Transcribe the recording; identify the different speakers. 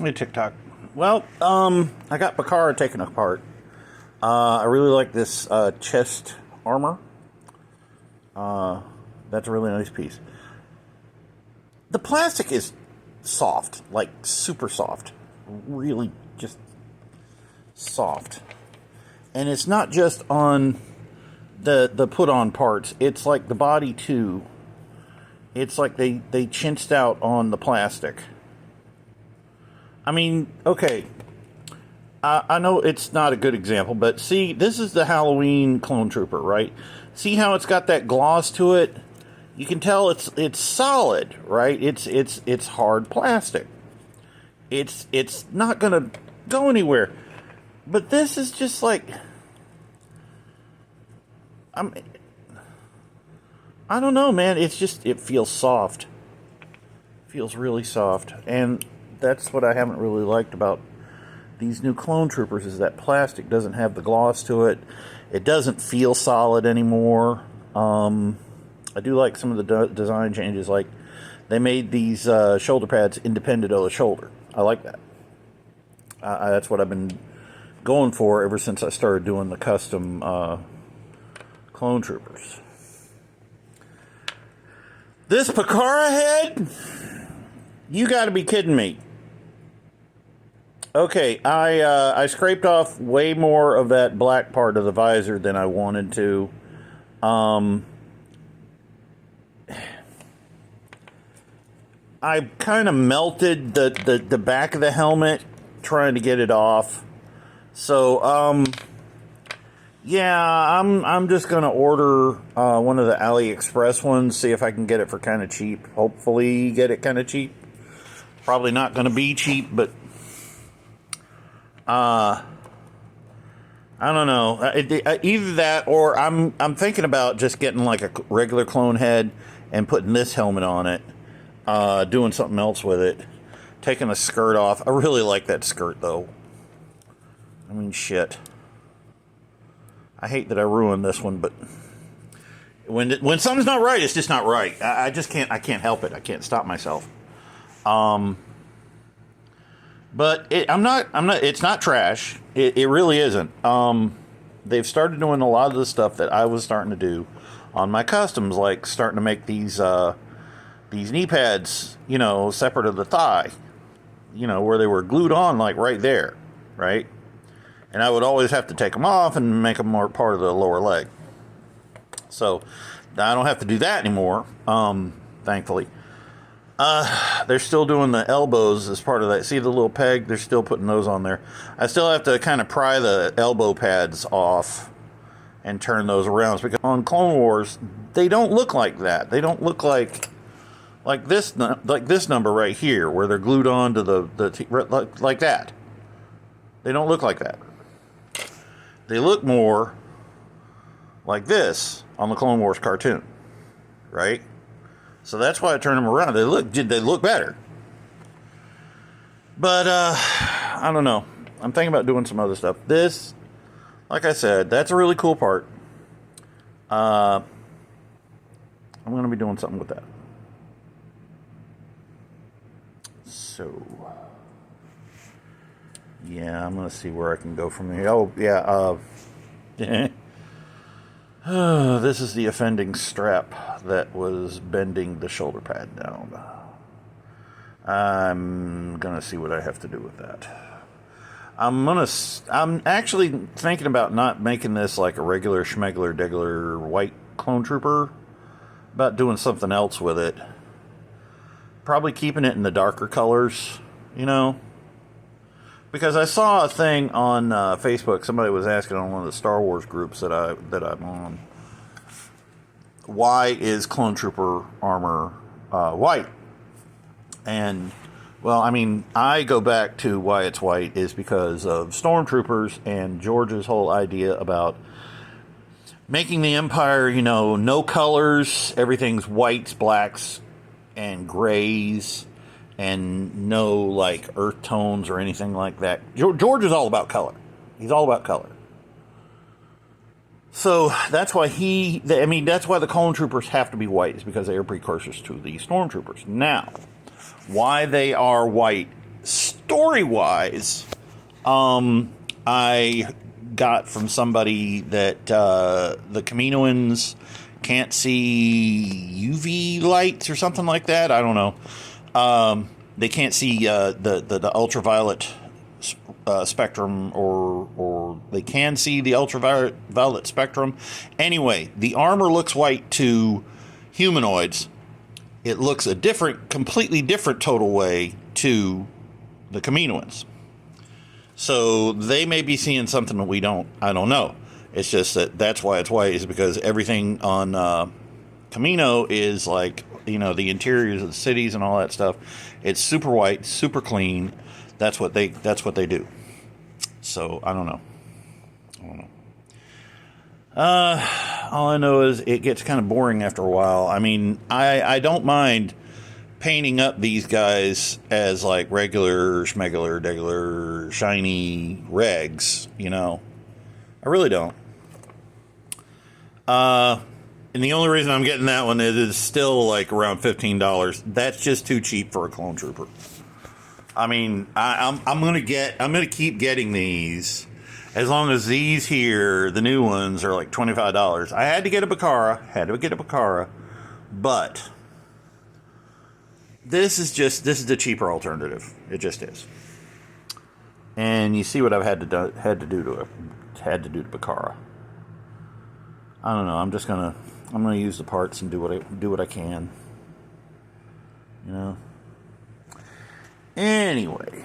Speaker 1: Hey, TikTok. Well, I got Bacara taken apart. I really like this chest armor. That's a really nice piece. The plastic is soft, like super soft. Really just soft. And it's not just on the put-on parts. It's like the body, too. It's like they chinched out on the plastic. I mean, okay, I know it's not a good example, but see, this is the Halloween Clone Trooper, right? See how it's got that gloss to it? You can tell it's solid, right? It's hard plastic. It's not gonna go anywhere. But this is just like, I don't know, man. It's just, it feels soft. It feels really soft, and that's what I haven't really liked about these new Clone Troopers, is that plastic doesn't have the gloss to it. It doesn't feel solid anymore. I do like some of the design changes, like they made these shoulder pads independent of the shoulder. I like that. That's what I've been going for ever since I started doing the custom Clone Troopers. This Bacara head? You gotta be kidding me. Okay, I scraped off way more of that black part of the visor than I wanted to. I kind of melted the back of the helmet trying to get it off. So, yeah, I'm just gonna order one of the AliExpress ones, see if I can get it for kind of cheap. Hopefully get it kind of cheap. Probably not gonna be cheap, but I don't know. Either that, or I'm thinking about just getting like a regular clone head and putting this helmet on it, doing something else with it, taking the skirt off. I really like that skirt though. I mean, shit. I hate that I ruined this one, but when something's not right, it's just not right. I just can't. I can't help it. I can't stop myself. But I'm not. It's not trash. It really isn't. They've started doing a lot of the stuff that I was starting to do on my customs, like starting to make these knee pads, separate of the thigh, where they were glued on, like right there, right. And I would always have to take them off and make them more part of the lower leg. So I don't have to do that anymore, thankfully. They're still doing the elbows as part of that. See the little peg? They're still putting those on there. I still have to kind of pry the elbow pads off and turn those around, because on Clone Wars they don't look like that. They don't look like this number right here, where they're glued on to like that. They don't look like that. They look more like this on the Clone Wars cartoon, right? So that's why I turned them around. They look better. But I don't know. I'm thinking about doing some other stuff. This, like I said, that's a really cool part. I'm going to be doing something with that. So, yeah, I'm going to see where I can go from here. Oh, yeah. This is the offending strap that was bending the shoulder pad down. I'm going to see what I have to do with that. I'm actually thinking about not making this like a regular schmegler degler white clone trooper. About doing something else with it. Probably keeping it in the darker colors, Because I saw a thing on Facebook. Somebody was asking on one of the Star Wars groups that I'm on, why is Clone Trooper armor white? And, well, I mean, I go back to why it's white is because of Stormtroopers and George's whole idea about making the Empire, no colors. Everything's whites, blacks, and grays. And no, like, earth tones or anything like that. George is all about color. He's all about color. So that's why that's why the Clone Troopers have to be white, is because they are precursors to the Stormtroopers. Now, why they are white story-wise, I got from somebody that the Kaminoans can't see UV lights or something like that. I don't know. They can't see the ultraviolet spectrum, or they can see the ultraviolet spectrum. Anyway, the armor looks white to humanoids. It looks a completely different total way to the Kaminoans. So they may be seeing something that we don't. I don't know. It's just that's why it's white, is because everything on Camino is like, the interiors of the cities and all that stuff. It's super white, super clean. That's what they do. So I don't know. All I know is it gets kind of boring after a while. I mean, I don't mind painting up these guys as like regular, schmegular, degular, shiny regs, I really don't. And the only reason I'm getting that one is it's still like around $15. That's just too cheap for a clone trooper. I mean, I'm gonna keep getting these as long as these here, the new ones, are like $25. I had to get a Bacara, but this is the cheaper alternative. It just is. And you see what I've had to do to Bacara. I don't know. I'm gonna use the parts and do what I can. Anyway.